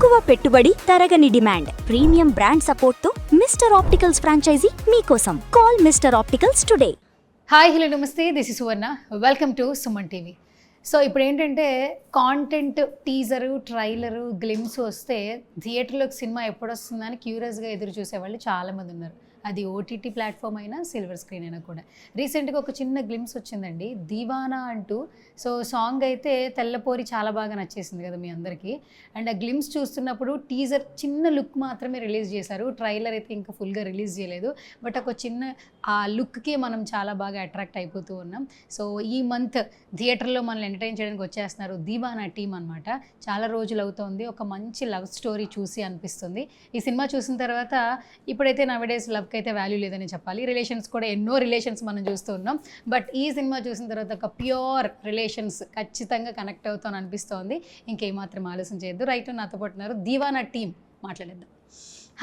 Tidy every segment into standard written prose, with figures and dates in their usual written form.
తక్కువ పెట్టుబడి, తరగని డిమాండ్, ప్రీమియం బ్రాండ్ సపోర్ట్తో మిస్టర్ ఆప్టికల్స్ ఫ్రాంచైజీ మీకోసం. Call Mister Opticals today. Hi hello నమస్తే, this is Suvarna. Welcome to Suman TV. So ఇప్పుడు ఏంటంటే కాంటెంట్, టీజరు, ట్రైలరు, గ్లిమ్స్ వస్తే థియేటర్లోకి సినిమా ఎప్పుడు వస్తుందా అని క్యూరియస్గా ఎదురు చూసేవాళ్ళు చాలామంది ఉన్నారు. అది ఓటీటీ ప్లాట్ఫామ్ అయినా, సిల్వర్ స్క్రీన్ అయినా కూడా. రీసెంట్గా ఒక చిన్న గ్లిమ్స్ వచ్చిందండి, దీవానా అంటూ. సో సాంగ్ అయితే తెల్లపోరి చాలా బాగా నచ్చేసింది కదా మీ అందరికీ. అండ్ ఆ గ్లిమ్స్ చూస్తున్నప్పుడు టీజర్ చిన్న లుక్ మాత్రమే రిలీజ్ చేశారు, ట్రైలర్ అయితే ఇంకా ఫుల్గా రిలీజ్ చేయలేదు. బట్ ఒక చిన్న ఆ లుక్కి మనం చాలా బాగా అట్రాక్ట్ అయిపోతూ ఉన్నాం. సో ఈ మంత్ థియేటర్లో మనల్ని ఎంటర్టైన్ చేయడానికి వచ్చేస్తున్నారు దీవానా టీమ్ అనమాట. చాలా రోజులు అవుతోంది, ఒక మంచి లవ్ స్టోరీ చూసి అనిపిస్తుంది. ఈ సినిమా చూసిన తర్వాత ఇప్పుడైతే నవడేస్ లవ్కి అయితే వాల్యూ లేదని చెప్పాలి. రిలేషన్స్ కూడా ఎన్నో రిలేషన్స్ మనం చూస్తూ ఉన్నాం. బట్ ఈ సినిమా చూసిన తర్వాత ఒక ప్యూర్ రిలేషన్స్ ఖచ్చితంగా కనెక్ట్ అవుతామని అనిపిస్తోంది. ఇంకేమాత్రం ఆలోచన చేయొద్దు. రైట్, నాతో పాటు ఉన్నారు దీవానా టీమ్. మాట్లాడేద్దాం.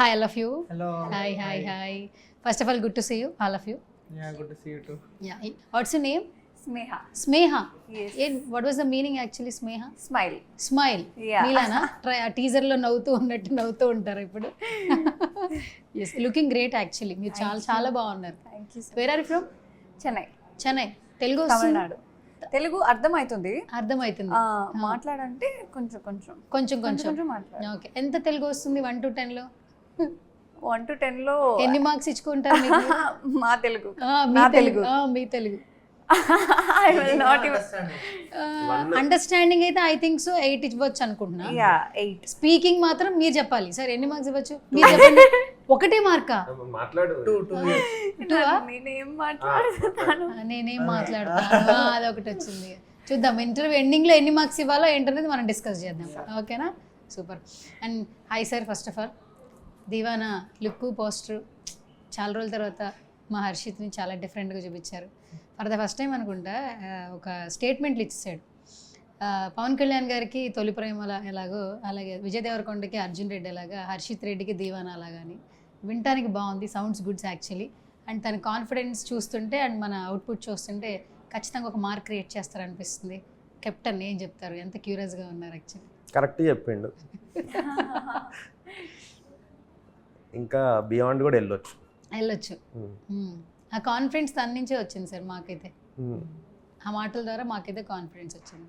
Hi all of you. Hello. Hi hi hi. First of all good to see you all of you. Yeah, good to see you too. Yeah. What's your name? Smeha. Smeha. Yes. What was the meaning actually, Smeha? Smile. Smile. Yeah. మీలానా? టీజర్లో నవ్వుతూ ఉన్నట్టు నవ్వుతూ ఉంటారు ఇప్పుడు. Yes, looking great actually. మీరు చాలా చాలా బాగున్నారు. Thank you. Where are from? Chennai. Chennai. Telugu వస్తుందా? తమిళనాడు. తెలుగు అర్థమవుతుంది, అర్థమవుతుంది. మాట్లాడంటే కొంచెం కొంచెం కొంచెం కొంచెం. కొంచెం మాట్లాడు. ఓకే, ఎంత తెలుగు వస్తుంది 1 to 10లో? 1 to 10 లో ఎన్ని మార్క్స్ ఇచ్చుకుంటారు మీకు? మా తెలుగు. మీ తెలుగు. మీ Telugu I will not even. అండర్స్టాండిండింగ్ అయితే ఐ థింక్ సో 8 ఇవ్వచ్చు అనుకుంటున్నా. Yeah, 8. స్పీకింగ్ మాత్రం మీరు చెప్పాలి. సార్ ఎన్ని మార్క్స్ ఇవ్వచ్చు? మీరు చెప్పండి. ఒకటే మార్కా? Two years. నేనేం మాట్లాడుతున్నాను. నేనేం మాట్లాడతాను, అదొకటి వచ్చింది. చూద్దాం ఇంటర్వ్యూ ఎండింగ్లో ఎన్ని మార్క్స్ ఇవ్వాలో ఏంటనేది మనం డిస్కస్ చేద్దాం. ఓకేనా? Super. And hi sir, first of all Deewana look, poster చాలా రోజుల తర్వాత మా హర్షిత్ని చాలా డిఫరెంట్గా చూపించారు. ఫర్ ద ఫస్ట్ టైం అనుకుంటా ఒక స్టేట్మెంట్లు ఇచ్చేసాడు. పవన్ కళ్యాణ్ గారికి తొలి ప్రేమ ఎలాగో, అలాగే విజయ్ దేవరకొండకి అర్జున్ రెడ్డి ఎలాగా, హర్షిత్ రెడ్డికి దీవానా అలాగా అని. వినటానికి బాగుంది, సౌండ్స్ గుడ్స్ యాక్చువల్లీ. అండ్ తన కాన్ఫిడెన్స్ చూస్తుంటే అండ్ మన అవుట్పుట్ చూస్తుంటే ఖచ్చితంగా ఒక మార్క్ క్రియేట్ చేస్తారనిపిస్తుంది. కెప్టెన్ ఏం చెప్తారు? ఎంత క్యూరియస్గా ఉన్నారు యాక్చువల్లీ. కరెక్ట్ చెప్పిండు. ఇంకా బియాండ్ కూడా వెళ్ళొచ్చు. ఆ కాన్ఫిడెన్స్ తన నుంచే వచ్చింది సార్ మాకైతే. ఆ మాటల ద్వారా మాకైతే కాన్ఫిడెన్స్ వచ్చింది.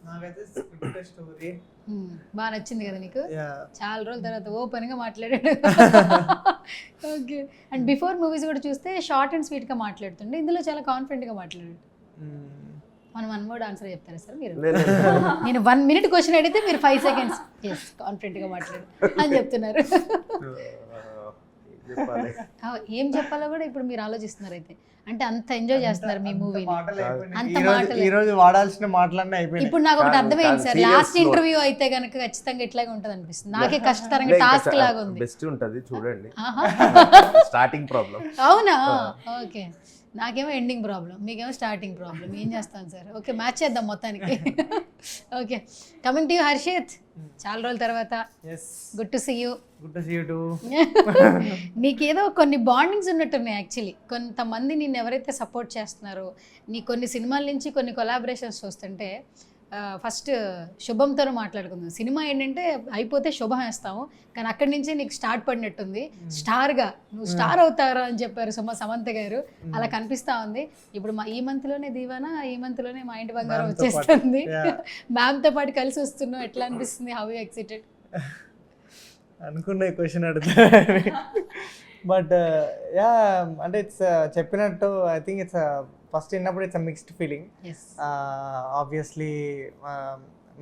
నాకైతే స్క్రిప్ట్ స్టోరీ బాగా నచ్చింది కదా నీకు? యా చాలా రోజుల తర్వాత ఓపెన్గా మాట్లాడాడు. ఓకే. అండ్ బిఫోర్ మూవీస్ కూడా చూస్తే షార్ట్ అండ్ స్వీట్గా మాట్లాడుతుండే, ఇందులో చాలా కాన్ఫిడెంట్గా మాట్లాడాడు. మనం 1 word ఆన్సర్ చెప్తారా సార్ మీరు? నేను 1 minute క్వశ్చన్ అడిగితే మీరు 5 seconds ఎస్ కాన్ఫిడెంట్గా మాట్లాడు అని చెప్తున్నారు. ఏం చెప్పాలో కూడా ఇప్పుడు మీరు ఆలోచిస్తున్నారు అయితే. అంటే అంత ఎంజాయ్ చేస్తున్నారు మీ మూవీని. అంత మాటలు ఈ రోజు వాడాల్సిన మాటలన్నీ అయిపోయినాయి. ఇప్పుడు నాకు ఒకటి అర్థమైంది సార్, లాస్ట్ ఇంటర్వ్యూ అయితే కనుక ఖచ్చితంగా ఇట్లాగే ఉంటుంది అనిపిస్తుంది. నాకే కష్టతరంగా టాస్క్ లాగా ఉంది. బెస్ట్ ఉంటది చూడండి. Starting problem. అవునా? ఓకే. నాకేమో ఎండింగ్ ప్రాబ్లం, మీకేమో స్టార్టింగ్ ప్రాబ్లం. ఏం చేస్తాను సార్? ఓకే, మ్యాచ్ చేద్దాం మొత్తానికి. Okay, coming to you Harshit. చాలా రోజుల తర్వాత. Good to see you. Good to see you too. నీకేదో కొన్ని బాండింగ్స్ ఉన్నట్టున్నాయి యాక్చువల్లీ. కొంతమంది నిన్ను ఎవరైతే సపోర్ట్ చేస్తున్నారో, నీ కొన్ని సినిమాల నుంచి కొన్ని కొలాబరేషన్స్ వస్తుంటే, ఫస్ట్ శుభంతో మాట్లాడుకుందాం. సినిమా ఏంటంటే అయిపోతే శుభం వేస్తాము, కానీ అక్కడి నుంచి నీకు స్టార్ట్ పడినట్టుంది. స్టార్గా నువ్వు స్టార్ అవుతారా అని చెప్పారు సమంత గారు. అలా కనిపిస్తూ ఉంది. ఇప్పుడు ఈ మంత్లోనే దీవానా, ఈ మంత్లోనే మా ఇంటి బంగారం వచ్చేస్తుంది. మ్యామ్తో పాటు కలిసి వస్తున్నావు, ఎట్లా అనిపిస్తుంది? How you excited? అనుకున్న క్వశ్చన్ అడుగుతారు. బట్ యా, అంటే ఇట్స్ చెప్పినట్టు ఐ థింక్ ఇట్స్ ఫస్ట్ విన్నప్పుడు it's a mixed feeling. Obviously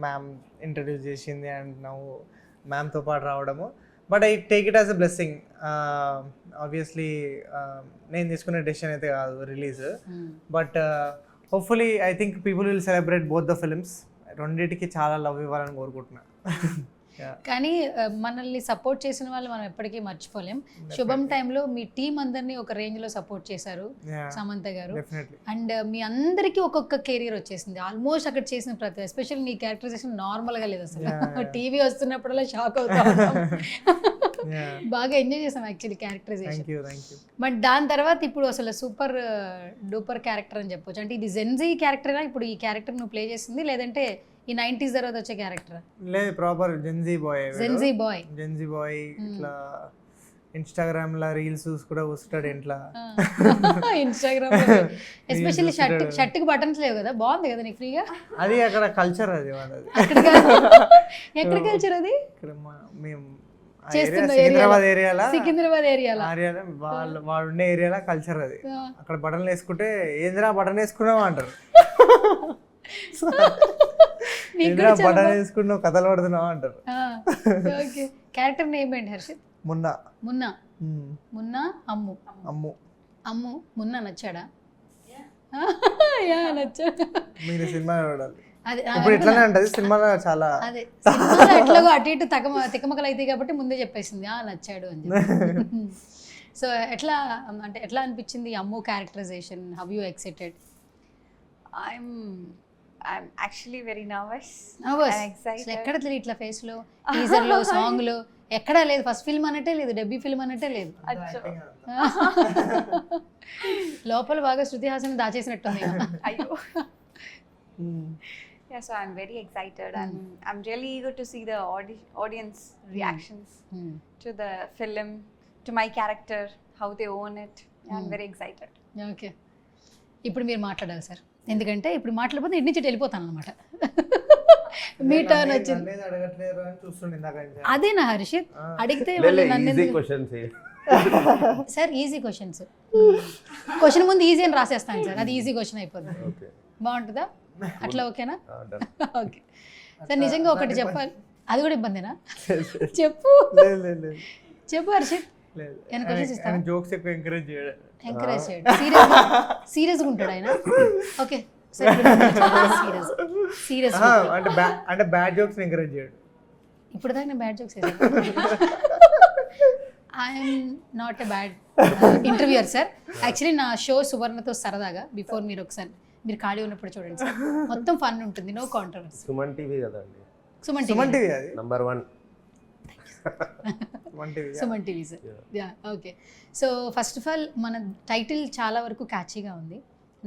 ma'am introduce చేసింది అండ్ నవ్వు మ్యామ్తో పాటు రావడము. But I take it as a blessing. Obviously నేను తీసుకునే డెసిషన్ అయితే కాదు release. But hopefully I think people will celebrate both the films. రెండింటికి చాలా లవ్ ఇవ్వాలని కోరుకుంటున్నా. కానీ మనల్ని సపోర్ట్ చేసిన వాళ్ళు మనం ఎప్పటికీ మర్చిపోలేం. శుభం టైంలో మీ టీం అందరినీ ఒక రేంజ్లో సపోర్ట్ చేశారు సమంత గారు. అండ్ మీ అందరికీ ఒక్కొక్క కెరీర్ వచ్చేసింది ఆల్మోస్ట్. అక్కడ చేసిన ప్రతి, ఎస్పెషల్లీ నీ క్యారెక్టరైజేషన్ నార్మల్గా లేదు అసలు. టీవీ వస్తున్నప్పుడల్లా షాక్ అవుతాం. బాగా ఎంజాయ్ చేసాం యాక్చువల్లీ క్యారెక్టరైజేషన్. బట్ దాని తర్వాత ఇప్పుడు అసలు సూపర్ డూపర్ క్యారెక్టర్ అని చెప్పొచ్చు. అంటే ఇది జెన్జీ క్యారెక్టరేనా ఇప్పుడు ఈ క్యారెక్టర్ నువ్వు ప్లే చేసింది, లేదంటే ఈ 90s తర్వాత వచ్చే క్యారెక్టర్? లేదు, proper Gen Z boy. Gen Z boy. Gen Z boy ఇట్లా ఇన్స్టాగ్రామ్ లో రీల్స్ చూసి కూడా వస్తాడు ఇంట్లో. ఇన్స్టాగ్రామ్ ఎస్పెషల్లీ షర్ట్కి బటన్స్ లేవు కదా, బాగుంది కదా నీకు ఫ్రీగా. అది అక్కడ కల్చర్, అది వాళ్ళది. ఎక్కడ కల్చర్ అది? ఇక్కడ మేము చేస్తున్న సికింద్రాబాద్ ఏరియాలో వాడు ఉండే ఏరియాలో కల్చర్ అది. అక్కడ బటన్లు వేసుకుంటే ఏందిరా బటన్ వేసుకున్నావు అంటారు. ఏందిరా బటన్ వేసుకున్నావు కథలు పడుతున్నావు అంటారు. క్యారెక్టర్ నేమ్ ఏంటి హర్షిత్? మున్నా. మున్నా. మున్నా అమ్ము. అమ్ము. అమ్ము మున్నా నచ్చాడా? యా నచ్చాడు. మీరు సినిమా చూడాలి. అదే ఇప్పుడు ఇట్లానే ఉంటది సినిమాలో చాలా. అదే సినిమాలో ఎట్లాగో అటు ఇటు తికమకలు అయితే కాబట్టి ముందే చెప్పేసింది నచ్చాడు అని చెప్పి. సో ఎట్లా అంటే ఎట్లా అనిపించింది Ammu characterization? How you excited? I'm actually very nervous. Nervous? I'm excited. ఎక్కడ తెలియదు ఇట్లా ఫేస్ లో, టీజర్ లో, సాంగ్ లో ఎక్కడా లేదు. ఫస్ట్ ఫిల్మ్ అన్నట్టే లేదు, డెబ్యూ ఫిల్మ్ అన్నట్టే లేదు. లోపల బాగా Shruti Haasan దాచేసినట్టుంది. Ayyo. Yeah, so I'm very excited and I'm really eager to see the audience reactions to the film, to my character, how they own it. Yeah, I'm very excited. Okay, ఇప్పుడు మీరు మాట్లాడాలి sir, ఎందుకంటే ఇప్పుడు మాట్లాడకపోతే ఇంటి నుంచి వెళ్ళిపోతాను అనమాట. మీ టర్న్ వచ్చింది. అడగట్లేరు అని చూస్తుండే ఇందాక. అదేనా హర్షిత్? అడిగితే easy questions sir, easy questions. Question ముందు ఈజీ అని రాసేస్తాను సార్, అది ఈజీ క్వశ్చన్ అయిపోతుంది. ఓకే, బాగుంటుందా అట్లా? ఓకేనా? ఓకే సార్, నిజంగా ఒకటి చెప్పాలి, అది కూడా ఇబ్బందినా? చెప్పు చెప్పు హర్షిత్. జోక్స్ ఎక్కువ ఎంకరేజ్ చేయడం. ఎంకరేజ్ చేయడం. సీరియస్గా ఉంటాడు ఆయన. Okay serious. అంటే బ్యాడ్ జోక్స్ ఎంకరేజ్ చేయడం. ఇప్పుడు దాకా నేను బ్యాడ్ జోక్స్ వేసాను. I'm not a bad interviewer sir. Actually నా షో సువర్ణతో సరదాగా బిఫోర్ మీరు ఒకసారి మీరు ఖాళీ ఉన్నప్పుడు చూడండి సార్, మొత్తం ఫన్ ఉంటుంది, నో కాంట్రవర్సీ. సుమన్ టీవీ కదండి. సుమన్ టీవీ అది number 1. Suman TV sir. Yeah okay. So first of all మన టైటిల్ చాలా వరకు క్యాచీగా ఉంది.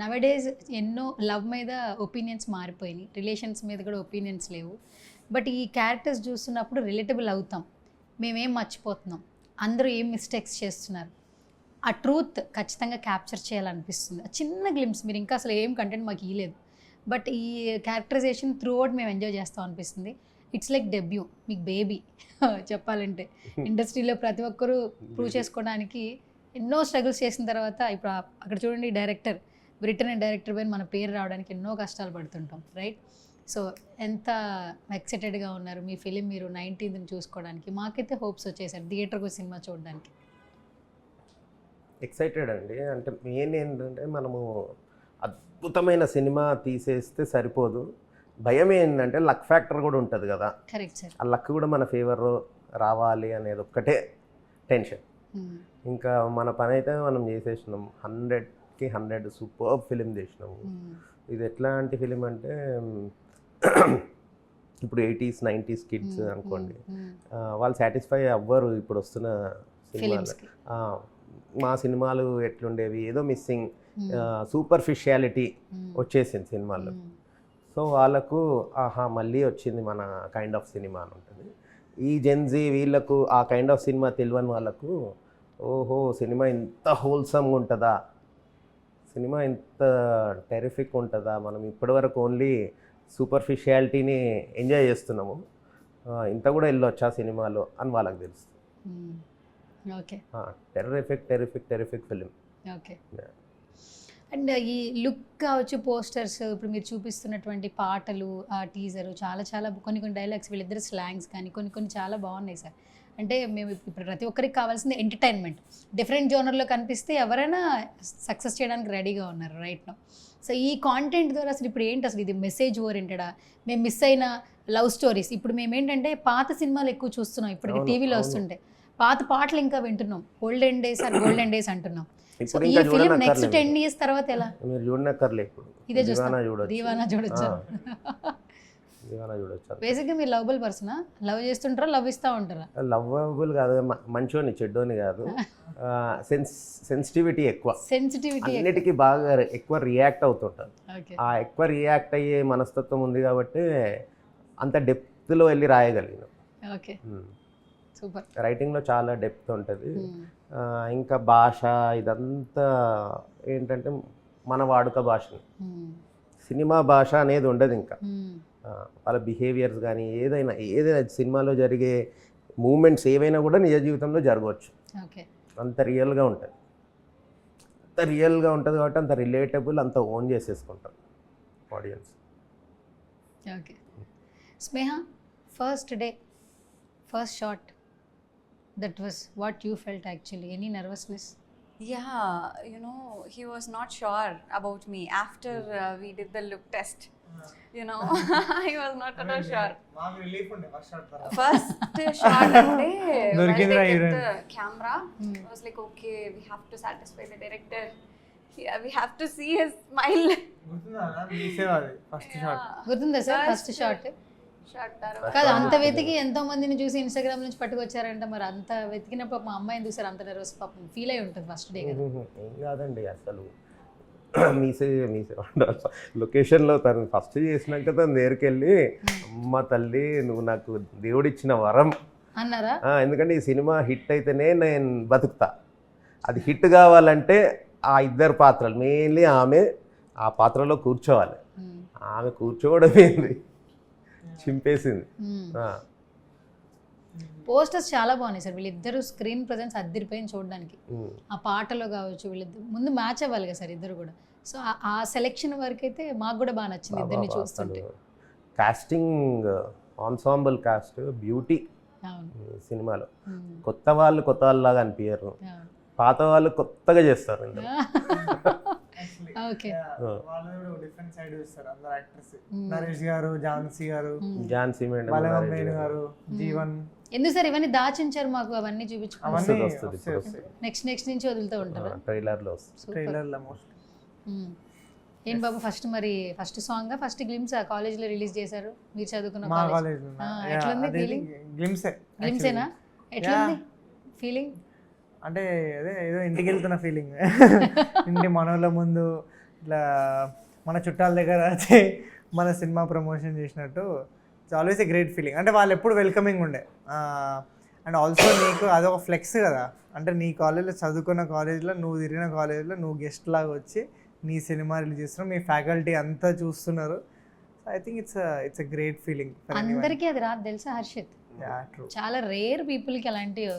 నవడేస్ ఎన్నో లవ్ మీద ఒపీనియన్స్ మారిపోయినాయి, రిలేషన్స్ మీద కూడా ఒపీనియన్స్ లేవు. బట్ ఈ క్యారెక్టర్స్ చూస్తున్నప్పుడు రిలేటబుల్ అవుతాం, మేమేం మర్చిపోతున్నాం, అందరూ ఏం మిస్టేక్స్ చేస్తున్నారు, ఆ ట్రూత్ ఖచ్చితంగా క్యాప్చర్ చేయాలనిపిస్తుంది. ఆ చిన్న గ్లిమ్స్, మీరు ఇంకా అసలు ఏం కంటెంట్ మాకు ఇవ్వలేదు, బట్ ఈ క్యారెక్టరైజేషన్ త్రూ అవుట్ మేము ఎంజాయ్ చేస్తాం అనిపిస్తుంది. ఇట్స్ లైక్ డెబ్యూ, మీకు బేబీ చెప్పాలంటే. ఇండస్ట్రీలో ప్రతి ఒక్కరూ ప్రూవ్ చేసుకోవడానికి ఎన్నో స్ట్రగుల్స్ చేసిన తర్వాత ఇప్పుడు అక్కడ చూడండి, డైరెక్టర్ బ్రిటన్ అండ్ డైరెక్టర్ పైన మన పేరు రావడానికి ఎన్నో కష్టాలు పడుతుంటాం, రైట్? సో ఎంత ఎక్సైటెడ్గా ఉన్నారు మీ ఫిలిం మీరు 19th చూసుకోవడానికి? మాకైతే హోప్స్ వచ్చేసారు థియేటర్కు సినిమా చూడడానికి. ఎక్సైటెడ్ అండి. అంటే మెయిన్ ఏంటంటే మనము అద్భుతమైన సినిమా తీసేస్తే సరిపోదు, భయం ఏంటంటే లక్ ఫ్యాక్టర్ కూడా ఉంటుంది కదా. Correct sir. ఆ లక్ కూడా మన ఫేవర్ రావాలి అనేది ఒక్కటే టెన్షన్. ఇంకా మన పని అయితే మనం చేసేసినాం, 100కి 100 సూపర్ ఫిలిం చేసినాము. ఇది ఎట్లాంటి ఫిలిం అంటే ఇప్పుడు 80s 90s కిడ్స్ అనుకోండి, వాళ్ళు సాటిస్ఫై అవ్వరు ఇప్పుడు వస్తున్న సినిమాలు. మా సినిమాలు ఎట్లుండేవి, ఏదో మిస్సింగ్ సూపర్ఫిషియాలిటీ వచ్చేసింది సినిమాల్లో. సో వాళ్ళకు ఆహా మళ్ళీ వచ్చింది మన కైండ్ ఆఫ్ సినిమా అని ఉంటుంది. ఈ జెన్జీ వీళ్ళకు ఆ కైండ్ ఆఫ్ సినిమా తెలియని వాళ్ళకు ఓహో సినిమా ఇంత హోల్సమ్గా ఉంటుందా, సినిమా ఇంత టెరిఫిక్ ఉంటుందా, మనం ఇప్పటివరకు ఓన్లీ సూపర్ఫిషియాలిటీని ఎంజాయ్ చేస్తున్నాము, ఇంత కూడా వెళ్ళొచ్చా సినిమాలో అని వాళ్ళకి తెలుస్తుంది. Okay, terrific film. Okay. And ఈ లుక్ కావచ్చు, పోస్టర్స్, ఇప్పుడు మీరు చూపిస్తున్నటువంటి పాటలు, ఆ టీజరు, చాలా చాలా కొన్ని డైలాగ్స్, వీళ్ళిద్దరు స్లాంగ్స్ కానీ కొన్ని చాలా బాగున్నాయి సార్. అంటే మేము ఇప్పుడు ప్రతి ఒక్కరికి కావాల్సింది ఎంటర్టైన్మెంట్. డిఫరెంట్ జోనర్లో కనిపిస్తే ఎవరైనా సక్సెస్ చేయడానికి రెడీగా ఉన్నారు రైట్ నౌ. సో ఈ కాంటెంట్ ద్వారా అసలు ఇప్పుడు ఏంటి, అసలు ఇది మెసేజ్ ఓరియంటెడా, మేము మిస్ అయిన లవ్ స్టోరీస్, ఇప్పుడు మేము ఏంటంటే పాత సినిమాలు ఎక్కువ చూస్తున్నాం, ఇప్పటికి టీవీలో వస్తుంటాయి, పాత పాటలు ఇంకా వింటున్నాం, గోల్డెన్ డేస్ అంటున్నాం. సో ఈ ఫిలిం నెక్స్ట్ 10 years తర్వాత ఎలా మీరు చూడనక్కర్లే, ఇప్పుడు ఇదే చూస్తాం, దీవానా చూడొచ్చు. ఏమైనా చూడొచ్చు. బేసిక్గా మీరు లవబుల్ పర్సనా? లవ్ చేస్తుంటారా, లవ్ ఇస్తూ ఉంటారా? లవ్వబుల్ కాదు, మంచోని చెడ్డోని కాదు, సెన్సిటివిటీ ఎక్కువ, సెన్సిటివిటీ. అన్నిటికీ బాగా ఎక్కువ రియాక్ట్ అవుతుంటారు. ఓకే. ఆ ఎక్కువ రియాక్ట్ అయ్యే మనస్తత్వం ఉంది కాబట్టి అంత డెప్త్లో వెళ్ళి రాయగలిగిన. Okay, super. రైటింగ్లో చాలా డెప్త్ ఉంటుంది. ఇంకా భాష ఇదంతా ఏంటంటే మన వాడుక భాషని, సినిమా భాష అనేది ఉండదు. ఇంకా వాళ్ళ బిహేవియర్స్ కానీ ఏదైనా సినిమాలో జరిగే మూమెంట్స్ ఏవైనా కూడా నిజ జీవితంలో జరగవచ్చు. ఓకే. అంత రియల్గా ఉంటుంది, అంత రియల్గా ఉంటుంది కాబట్టి అంత రిలేటబుల్, అంత ఓన్ చేసేసుకుంటారు audience. Okay. Sneha, first day, first shot, that was what you felt actually? Any nervousness? Yeah, you know, he was not sure about me after we did the look test. You know, he was not at all sure. మాకు relief ఉండే first shot తర్వాత. First shot ante when దొరికింది they రా kept heroine. the camera, I was like, okay, we have to satisfy the director. Yeah, we have to see his smile. గుర్తుందా తీసేవాది first shot. గుర్తుందా sir first shot? Shot tarvata. కాదు, అంత వెతికి ఎంతో మందిని చూసి ఇన్స్టాగ్రామ్ నుంచి పట్టుకొచ్చారంట. మరి అంత వెతికినప్పుడు మా అమ్మాయిని చూసారు, అంత నర్వస్ పాపం ఫీల్ అయి ఉంటుంది ఫస్ట్ డే కదా. ఏం కాదండి అసలు, మీసే లొకేషన్లో తను ఫస్ట్ చేసినాక తను దగ్గరికి వెళ్ళి, అమ్మ తల్లి నువ్వు నాకు దేవుడిచ్చిన వరం అన్నారా? ఎందుకంటే ఈ సినిమా హిట్ అయితేనే నేను బతుకుతా, అది హిట్ కావాలంటే ఆ ఇద్దరు పాత్రలు మెయిన్లీ ఆమె ఆ పాత్రలో కూర్చోవాలి. ఆమె కూర్చోవడమేంది చింపేసింది. పోస్టర్స్ చాలా బాగున్నాయి సార్, వీళ్ళిద్దరు స్క్రీన్ ప్రజెన్స్ అద్దరిపోయింది చూడడానికి. ఆ పాటలో కావచ్చు, వీళ్ళిద్దరు ముందు మ్యాచ్ అవ్వాలి కదా సార్ ఇద్దరు కూడా. సో ఆ సెలెక్షన్ వరకు అయితే మాకు కూడా బాగా నచ్చింది ఇద్దరిని చూస్తుంటే. కాస్టింగ్, ఆన్సాంబుల్ కాస్ట్, బ్యూటీ అవును. సినిమాలో కొత్త వాళ్ళలాగా అనిపించారు, పాత వాళ్ళు కొత్తగా చేస్తారు ఇందులో. ఓకే. వాళ్ళది కూడా డిఫరెంట్ సైడ్ చూస్తారు అందరు యాక్టర్స్. నరేష్ గారు, ఝాన్సీ గారు, ఝాన్సీ మేడం, బలగం వేణు గారు, జీవన్. ఎందుకు సార్ ఇవన్నీ దాచించారు మాకు? అవన్నీ చూపించుకోవాలి. అవన్నీ వస్తుంది నెక్స్ట్ నుంచి వదులుతూ ఉంటారా? ట్రైలర్లో వస్తుంది. ట్రైలర్లో మోస్ట్. ఏం బాబు, ఫస్ట్ సాంగ్ ఫస్ట్ గ్లిమ్స్ కాలేజ్లో రిలీజ్ చేశారు మీరు చదువుకున్న మా కాలేజ్? కాలేజ్ ఎట్లుంది ఫీలింగ్? గ్లిమ్సేనా? ఎట్లుంది ఫీలింగ్? అంటే అదే ఏదో ఇంటికి వెళ్తున్న ఫీలింగ్. ఇంటి మనోళ్ళ ముందు ఇట్లా మన చుట్టాల దగ్గర వచ్చి మన సినిమా ప్రమోషన్ చేసినట్టు it's always a great feeling. అంటే వాళ్ళు ఎప్పుడు వెల్కమింగ్ ఉండే. అండ్ ఆల్సో నీకు అదొక ఫ్లెక్స్ కదా, అంటే నీ కాలేజ్లో చదువుకున్న కాలేజ్లో నువ్వు తిరిగిన కాలేజ్లో నువ్వు గెస్ట్ లాగా వచ్చి నీ సినిమా రిలీజ్ చేస్తున్నావు, మీ ఫ్యాకల్టీ అంతా చూస్తున్నారు. I think it's a great feeling. అందరికీ అది రాదు తెలుసా హర్షిత్? చాలా రేర్ పీపుల్కి అలాంటివి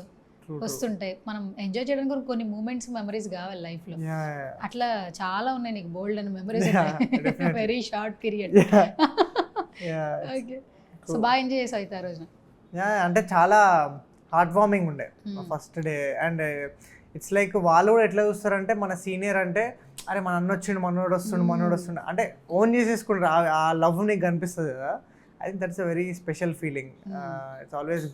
వస్తుంటాయి. మనం ఎంజాయ్ చేయడానికి కొన్ని మూమెంట్స్, మెమరీస్ కావాలి లైఫ్లో. అట్లా చాలా ఉన్నాయి నీకు, బోల్డ్ అని మెమరీస్ ఉన్నాయి, very short period. Okay. So బాగా ఎంజాయ్ చేసావు అయితే ఆ రోజున? అంటే చాలా హార్ట్ వార్మింగ్ ఉండే first day. And it's like వాళ్ళు కూడా ఎట్లా చూస్తారంటే మన సీనియర్ అంటే అరే మన అన్న వచ్చిండు, మనోడు వస్తుండు అంటే ఓన్ చేసేసుకుంటారు. ఆ లవ్ నీకు కనిపిస్తుంది కదా. I think that's a very special feeling. It's always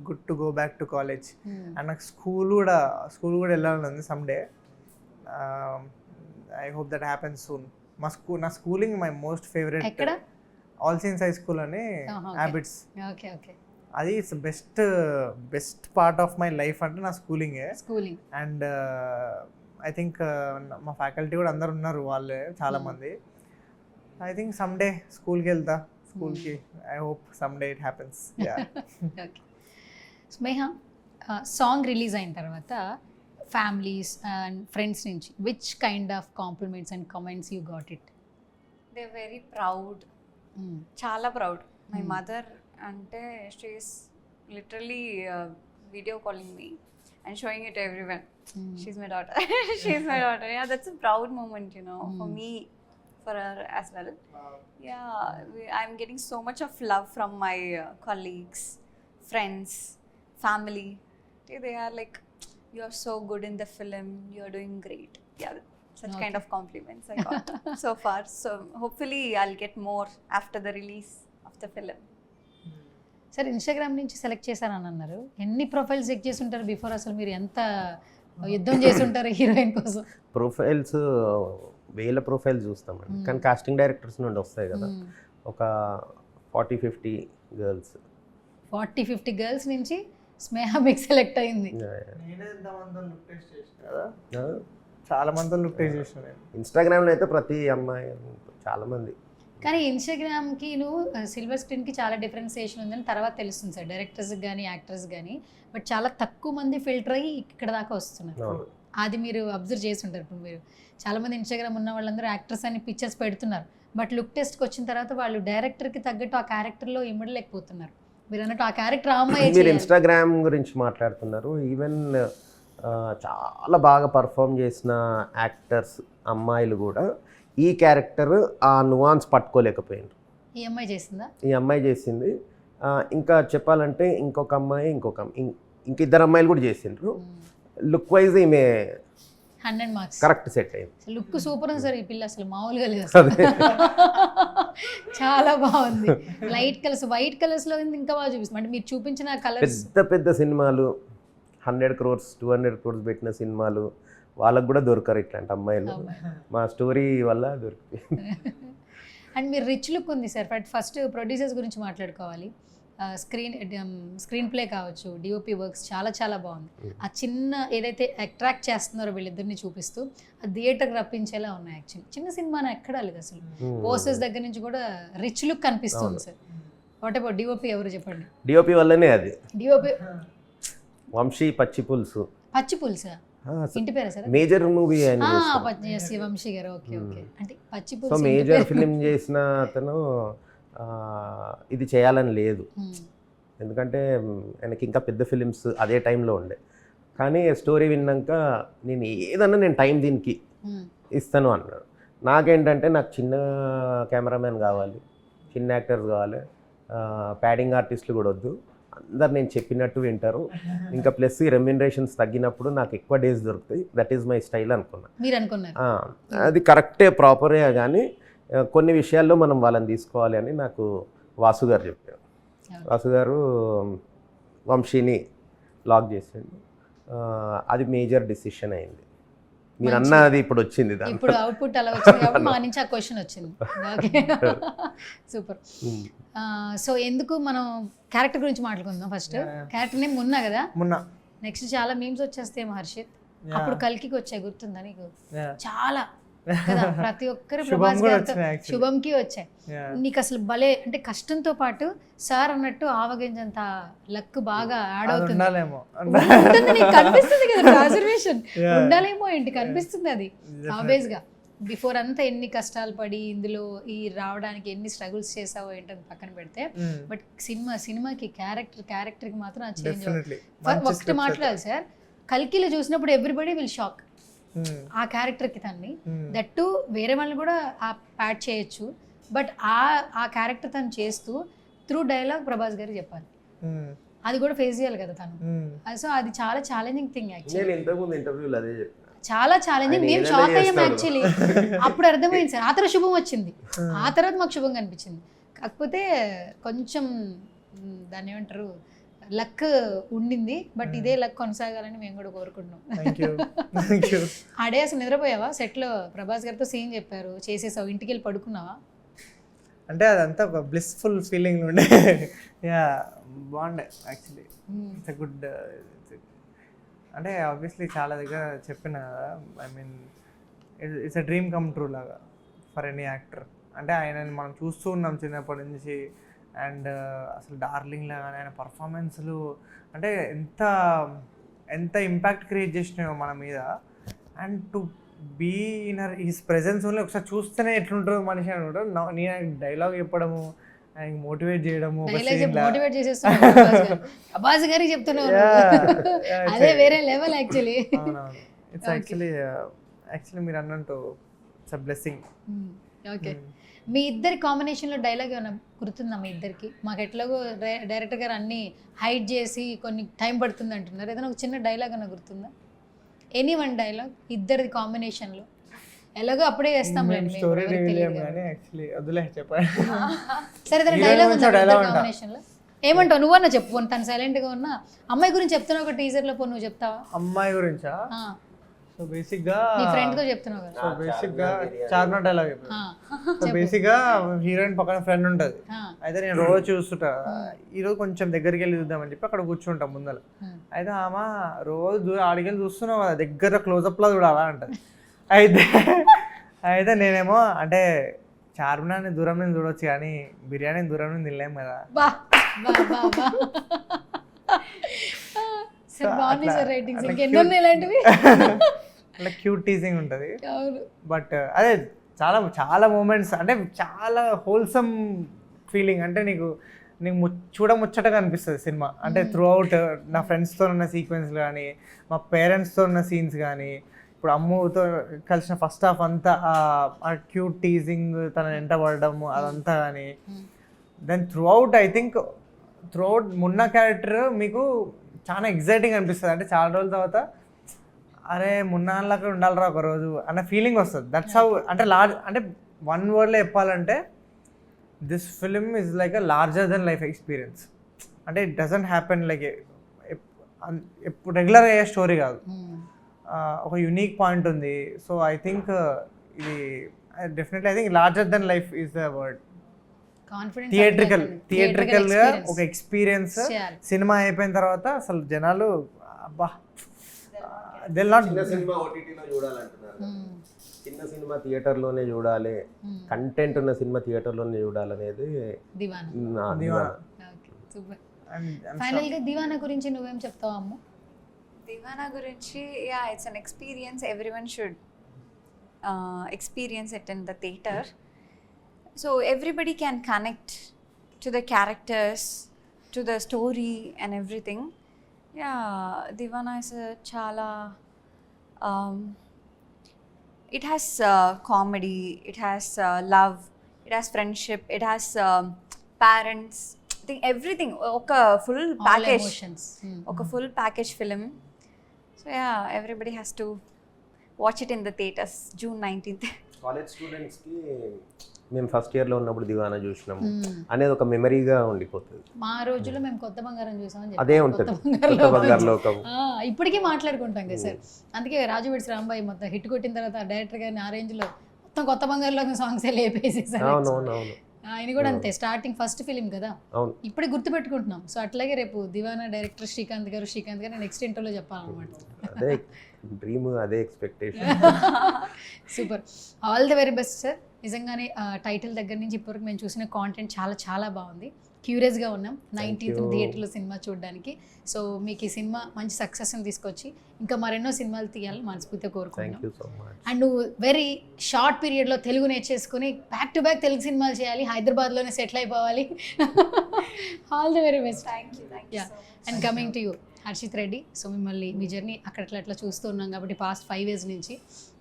good to go back to college. And నాకు స్కూల్ కూడా వెళ్ళాలని ఉంది someday. I hope that happens soon. నా schooling my most favourite. All scenes high school అని habits. అది it's best part of my life అంటే నా స్కూలింగే. అండ్ ఐ థింక్ మా ఫ్యాకల్టీ కూడా అందరు ఉన్నారు వాళ్ళే చాలామంది. ఐ థింక్ సమ్డే స్కూల్కి వెళ్తా, స్కూల్కి. I hope someday it happens. Sneha, song release అయిన తర్వాత ఫ్యామిలీస్ అండ్ ఫ్రెండ్స్ నుంచి which kind of compliments and comments you got it? They very proud, చాలా ప్రౌడ్. మై మదర్ అంటే she is literally video calling me and showing it to everyone. She's my daughter. She's my daughter. Yeah, that's a proud moment, you know, for me, for her as well. Yeah, I'm getting so much of love from my colleagues, friends, family. They are like, you are so good in the film, you are doing great. Yeah, such kind of compliments I got so far. So hopefully I'll get more after the release of the film. Sir Instagram నుంచి select చేశారని అన్నారు. ఎన్ని profiles check చేసి ఉంటారు before? అసలు మీరు ఎంత యుద్ధం చేసి ఉంటారు హీరోయిన్ కోసం? ప్రొఫైల్స్ వేల ప్రొఫైల్స్ చూస్తామండి, కానీ కాస్టింగ్ డైరెక్టర్స్ నుండి వస్తాయి కదా. ఒక 40-50 గర్ల్స్. 40-50 గర్ల్స్ నుంచి స్నేహ మీకు సెలెక్ట్ అయింది. నేనే ఎంతమంది లుక్ టెస్ట్ చేసిన కదా, చాలా మంది లుక్ టెస్ట్ చేసిన నేను. ఇన్స్టాగ్రామ్లో అయితే ప్రతి అమ్మాయి చాలామంది. కానీ ఇన్స్టాగ్రామ్కి నువ్వు సిల్వర్ స్క్రీన్కి చాలా డిఫరెన్సియేషన్ ఉందని తర్వాత తెలుస్తుంది సార్, డైరెక్టర్స్కి కానీ యాక్టర్స్ కానీ. బట్ చాలా తక్కువ మంది ఫిల్టర్ అయ్యి ఇక్కడ దాకా వస్తున్నారు. అవును. అది మీరు అబ్జర్వ్ చేసి ఉంటారు. ఇప్పుడు మీరు చాలామంది ఇన్స్టాగ్రామ్ ఉన్న వాళ్ళందరూ యాక్టర్స్ అని పిక్చర్స్ పెడుతున్నారు. బట్ లుక్ టెస్ట్కి వచ్చిన తర్వాత వాళ్ళు డైరెక్టర్కి తగ్గట్టు ఆ క్యారెక్టర్లో ఇమ్మడలేకపోతున్నారు. మీరు అన్నట్టు ఆ క్యారెక్టర్ ఆ అమ్మాయి మీరు ఇన్స్టాగ్రామ్ గురించి మాట్లాడుతున్నారు. ఈవెన్ చాలా బాగా పర్ఫామ్ చేసిన యాక్టర్స్ అమ్మాయిలు కూడా ఈ క్యారెక్టర్ ఆ నువాన్స్ పట్టుకోలేకపోయినారు. ఈ అమ్మాయి చేసిందా? ఈ అమ్మాయి చేసింది. ఇంకా చెప్పాలంటే ఇంకిద్దరు అమ్మాయిలు కూడా చేసిండ్రు. లుక్ వైజ్ ఈమె 100 మార్క్స్ కరెక్ట్ సెట్ అయింది. లుక్ సూపర్ ఉంది సార్. ఈ పిల్ల అసలు మామూలుగా లేదు అసలు. చాలా బాగుంది. లైట్ కలర్స్, వైట్ కలర్స్ లో ఇంకా బాగా చూపిస్తుంది. అంటే మీరు చూపించిన కలర్స్ పెద్ద పెద్ద సినిమాలు 100 crores 200 crores పెట్టిన సినిమాలు వాళ్ళకు కూడా దొరకరు ఇట్లాంటి అమ్మాయిలు. మా స్టోరీ వల్ల దొరికింది. అండ్ మీరు రిచ్ లుక్ ఉంది సార్. ఫస్ట్ ప్రొడ్యూసర్స్ గురించి మాట్లాడుకోవాలి. స్క్రీన్ ప్లే కావచ్చు, డిఓపి వర్క్స్ చాలా చాలా బాగుంది. ఆ చిన్న ఏదైతే అట్రాక్ట్ చేస్తున్నారో వీళ్ళిద్దరిని చూపిస్తూ ఆ థియేటర్కి రప్పించేలా ఉన్నాయి. యాక్చువల్లీ చిన్న సినిమాని ఎక్కడా లేదు అసలు. పోస్టర్స్ దగ్గర నుంచి కూడా రిచ్ లుక్ కనిపిస్తుంది సార్. What about DOP? ఎవరు చెప్పండి. డిఓపి వల్లనే అది. డిఓపి వంశీ పచ్చి పులుసు. పచ్చి పులుసా ఇంటి పేరా సార్? మేజర్ మూవీ ఆయన వంశీ గారు. Okay okay. అంటే పచ్చి సో పులుసు మేజర్ ఫిలిం చేసిన అతను ఇది చేయాలని లేదు. ఎందుకంటే ఆయనకి ఇంకా పెద్ద ఫిలిమ్స్ అదే టైంలో ఉండే. కానీ స్టోరీ విన్నాక నేను టైం దీనికి ఇస్తాను అన్నాడు. నాకేంటంటే నాకు చిన్న కెమెరామెన్ కావాలి, చిన్న యాక్టర్స్ కావాలి, ప్యాడింగ్ ఆర్టిస్టులు కూడా వద్దు, అందరు నేను చెప్పినట్టు వింటారు. ఇంకా ప్లస్ ఈ రెమ్యునరేషన్స్ తగ్గినప్పుడు నాకు ఎక్కువ డేస్ దొరుకుతాయి. దట్ ఈజ్ మై స్టైల్ అనుకున్నా. మీరు అనుకున్నారు అది కరెక్టే, ప్రాపరే. కానీ కొన్ని విషయాల్లో మనం వాళ్ళని తీసుకోవాలి అని నాకు వాసు గారు చెప్పారు. వాసు గారు వంశీని లాక్ చేసిండు. అది మేజర్ డిసిషన్ అయింది. మీరు అన్నది ఇప్పుడు వచ్చింది, ఇప్పుడు అవుట్పుట్ అలా వచ్చింది కాబట్టి మా నుంచి ఆ క్వశ్చన్ వచ్చింది. సూపర్. సో ఎందుకు మనం క్యారెక్టర్ గురించి మాట్లాడుకుందాం. ఫస్ట్ క్యారెక్టర్ నేమ్ మున్నా కదా. మొన్న నెక్స్ట్ చాలా మీమ్స్ వచ్చేస్తాయి హర్షిత్. అప్పుడు కల్కికి వచ్చాయి, గుర్తుందా నీకు? చాలా కదా, ప్రతి ఒక్కరు ప్రభాస్ గారితో శుభంకి వచ్చాయి. నీకు అసలు భలే అంటే కష్టంతో పాటు సార్ అన్నట్టు ఆవగింజంత లక్ బాగా యాడ్ అవుతుంది. నీకు కనిపిస్తుంది కదా ట్రాన్స్ఫర్మేషన్ ఉండాలేమో ఏంటి కనిపిస్తుంది. అది ఆబ్వియస్ గా బిఫోర్ అంతా ఎన్ని కష్టాలు పడి ఇందులో ఈ రావడానికి ఎన్ని స్ట్రగుల్స్ చేసావో ఏంటని పక్కన పెడితే, బట్ సినిమాకి క్యారెక్టర్కి మాత్రం ఆ చేంజ్. ఒకటి మాట్లాడాలి సార్, కల్కిలో చూసినప్పుడు ఎవ్రీబడి విల్ షాక్ ఆ క్యారెక్టర్కి తన్ని. దట్టు వేరే వాళ్ళని కూడా ఆ ప్యాడ్ చేయొచ్చు, బట్ ఆ క్యారెక్టర్ తను చేస్తూ త్రూ డైలాగ్ ప్రభాస్ గారు చెప్పాలి. అది కూడా ఫేస్ చేయాలి కదా తను. సో అది చాలా ఛాలెంజింగ్ థింగ్ యాక్చువల్లీ. చాలా ఛాలెంజింగ్. మేము షాక్ అయ్యాం యాక్చువల్లీ. అప్పుడు అర్థమైంది సార్. ఆ తర్వాత శుభం వచ్చింది, ఆ తర్వాత మాకు శుభం కనిపించింది. కాకపోతే కొంచెం దాన్ని ఏమంటారు లక్ ఉండింది. బట్ ఇదే లక్ కొనసాగాలని మేము కూడా కోరుకుంటున్నాం. ఆడే అసలు నిద్రపోయావా సెట్లో? ప్రభాస్ గారితో సీన్ చెప్పారు, చేసేసావు, ఇంటికి వెళ్ళి పడుకున్నావా? అంటే అదంతా బ్లిస్ఫుల్ ఫీలింగ్ ఉండే. యా బాగుండే యాక్చువల్లీ. It's a good. అంటే ఆబ్వియస్లీ చాలా దగ్గర చెప్పిన కదా, I mean it's a dream come true లాగా ఫర్ ఎనీ యాక్టర్. అంటే ఆయనని మనం చూస్తూ ఉన్నాం చిన్నప్పటి నుంచి. అండ్ అసలు డార్లింగ్ లాగా ఆయన పర్ఫార్మెన్స్లు అంటే ఎంత ఇంపాక్ట్ క్రియేట్ చేసినాయో మన మీద. And to be in his presence only ఒకసారి చూస్తేనే ఎట్లుంటుందో మనిషి అనుకుంటారు. నేను డైలాగ్ చెప్పడము, ఆయనకి మోటివేట్ చేయడము, మోటివేట్ చేసేస్తున్నాను ప్రభాస్ గారికి చెప్తున్నాను. అదే వేరే లెవెల్ యాక్చువల్లీ. ఇట్స్ యాక్చువల్లీ మీరు అన్నట్టు ఇట్స్ అ బ్లెస్సింగ్. ఓకే. మీ ఇద్దరి కాంబినేషన్లో డైలాగ్ ఏమైనా గుర్తుందా మీ ఇద్దరికి? మాకు ఎట్లాగో డైరెక్టర్ గారు అన్నీ హైడ్ చేసి కొన్ని టైం పడుతుంది అంటున్నారు. ఏదైనా ఒక చిన్న డైలాగ్ అన్న గుర్తుందా? ఎనీ వన్ డైలాగ్ ఇద్దరిది కాంబినేషన్లో. ఎలాగో అప్పుడే వేస్తాం సరే డైలాగ్ ఉందా కాంబినేషన్లో? ఏమంటావు నువ్వన్నా చెప్పు. తను సైలెంట్గా ఉన్నా అమ్మాయి గురించి చెప్తున్నా ఒక టీజర్లో పో, నువ్వు చెప్తావా? అమ్మాయి గురించా? సో బేసిక్గా నీ ఫ్రెండ్తో చెప్తున్నావు కదా. సో బేసిక్గా చార్మినార్ డైలాగ్ సో బేసిక్గా హీరోయిన్ పక్కన ఫ్రెండ్ ఉంటుంది. అయితే నేను రోజు చూస్తుంటా, ఈరోజు కొంచెం దగ్గరికి వెళ్ళి చూద్దామని చెప్పి అక్కడ కూర్చుంటాం ముందర. అయితే ఆమె రోజు ఆడికెళ్ళి చూస్తున్నావు కదా, దగ్గర క్లోజప్లో చూడాలా అంటది. అయితే నేనేమో అంటే చార్మినార్ని దూరం నుంచి చూడొచ్చు కానీ బిర్యానీని దూరం నుంచి తినలేం కదా. బాగుంది సార్ రైటింగ్స్, ఇంకెన్నో ఇలాంటివి. అట్లా క్యూట్ టీజింగ్ ఉంటుంది. అవును. బట్ అదే చాలా చాలా మూమెంట్స్ అంటే చాలా హోల్సమ్ ఫీలింగ్. అంటే నీకు చూడముచ్చటగా అనిపిస్తుంది సినిమా. అంటే త్రూ అవుట్ నా ఫ్రెండ్స్తో ఉన్న సీక్వెన్స్లు కానీ, మా పేరెంట్స్తో ఉన్న సీన్స్ కానీ, ఇప్పుడు అమ్ముతో కలిసిన ఫస్ట్ హాఫ్ అంతా ఆ క్యూట్ టీజింగ్, తన వెంట పడడం అదంతా కానీ, then throughout I think throughout Munna character మీకు చాలా ఎగ్జైటింగ్ అనిపిస్తుంది. అంటే చాలా రోజుల తర్వాత అరే మున్నాళ్ళకి ఉండాలిరా ఒకరోజు అన్న ఫీలింగ్ వస్తుంది. దట్స్ హౌ అంటే అంటే వన్ వర్డ్లో చెప్పాలంటే this film is like a larger than life experience. అంటే ఇట్ డజంట్ హ్యాపెన్ లైక్ ఎప్పుడు రెగ్యులర్ అయ్యే స్టోరీ కాదు, ఒక యునీక్ పాయింట్ ఉంది. సో ఐ థింక్ ఇది definitely I think larger than life is the word. థియేట్రికల్గా ఒక ఎక్స్పీరియన్స్. సినిమా అయిపోయిన తర్వాత అసలు జనాలు అబ్బా చిన్న సినిమా ఓటీటీలో చూడాలంటున్నారు, చిన్న సినిమా థియేటర్లోనే చూడాలి, కంటెంట్ ఉన్న సినిమా థియేటర్లోనే చూడాలనేది ఫైనల్ గా దివానా గురించి నువ్వేం చెప్తావు అమ్ము? దివానా గురించి yeah it's an experience, everyone should experience it in the theater. So everybody can connect to the characters, to the story and everything. Yeah, Divana is a chala it has comedy, it has love, it has friendship, it has parents, I think everything, oka full package, emotions. oka full package film. So yeah, everybody has to watch it in the theaters June 19th. College స్టూడెంట్స్కి మేము first ఇయర్లో ఉన్నప్పుడు దివానా చూసినాము అనేది ఒక మెమరీగా ఉండిపోతుంది. మా రోజుల్లో మేము కొత్త బంగారం చూసామని చెప్పి అదే ఉంటుంది, కొత్త బంగారు లోకం. ఇప్పటికీ మాట్లాడుకుంటాం కదా సార్. అందుకే రాజు విడిసి రాంబాయి మొత్తం హిట్ కొట్టిన తర్వాత డైరెక్టర్ గారిని ఆ రేంజ్లో మొత్తం కొత్త బంగారు లోకం సాంగ్స్ లేపేసేసారు. అవునవునవును, ఆయన కూడా అంతే, స్టార్టింగ్ ఫస్ట్ ఫిలిం కదా, ఇప్పుడే గుర్తుపెట్టుకుంటున్నాం. సో అట్లాగే రేపు దివానా డైరెక్టర్ శ్రీకాంత్ గారు నెక్స్ట్ ఇంటర్లో చెప్పాలన్నమాట. అదే డ్రీమ్, అదే expectation. Super, all the very best sir. నిజంగానే టైటిల్ దగ్గర నుంచి ఇప్పటివరకు మేము చూసిన కాంటెంట్ చాలా చాలా బాగుంది. క్యూరియస్గా ఉన్నాం 19th థియేటర్లో సినిమా చూడడానికి. సో మీకు ఈ సినిమా మంచి సక్సెస్ని తీసుకొచ్చి ఇంకా మరెన్నో సినిమాలు తీయాలని మనస్ఫూర్తిగా కోరుకుంటున్నాం. అండ్ నువ్వు వెరీ షార్ట్ పీరియడ్లో తెలుగు నేర్చేసుకుని బ్యాక్ టు బ్యాక్ తెలుగు సినిమాలు చేయాలి, హైదరాబాద్లోనే సెటిల్ అయిపోవాలి. All the very best. Thank you. And coming to you Harshit Reddy. So మిమ్మల్ని మీ జర్నీ అట్లా చూస్తూ ఉన్నాం కాబట్టి పాస్ట్ 5 years నుంచి.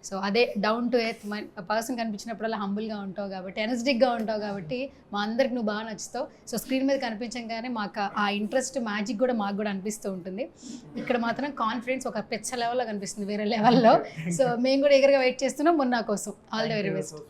సో అదే డౌన్ టు ఎర్త్ పర్సన్ కనిపించినప్పుడల్లా హంబుల్గా ఉంటావు కాబట్టి, ఎనర్జెటిక్గా ఉంటావు కాబట్టి మా అందరికి నువ్వు బాగా నచ్చుతావు. సో స్క్రీన్ మీద కనిపించగానే మాకు ఆ ఇంట్రెస్ట్ మ్యాజిక్ కూడా మాకు కూడా అనిపిస్తూ ఉంటుంది. ఇక్కడ మాత్రం కాన్ఫిడెన్స్ ఒక పెచ్చ లెవెల్లో కనిపిస్తుంది, వేరే లెవెల్లో. సో మేము కూడా ఎగరగా వెయిట్ చేస్తున్నాం మొన్న కోసం. All the very best.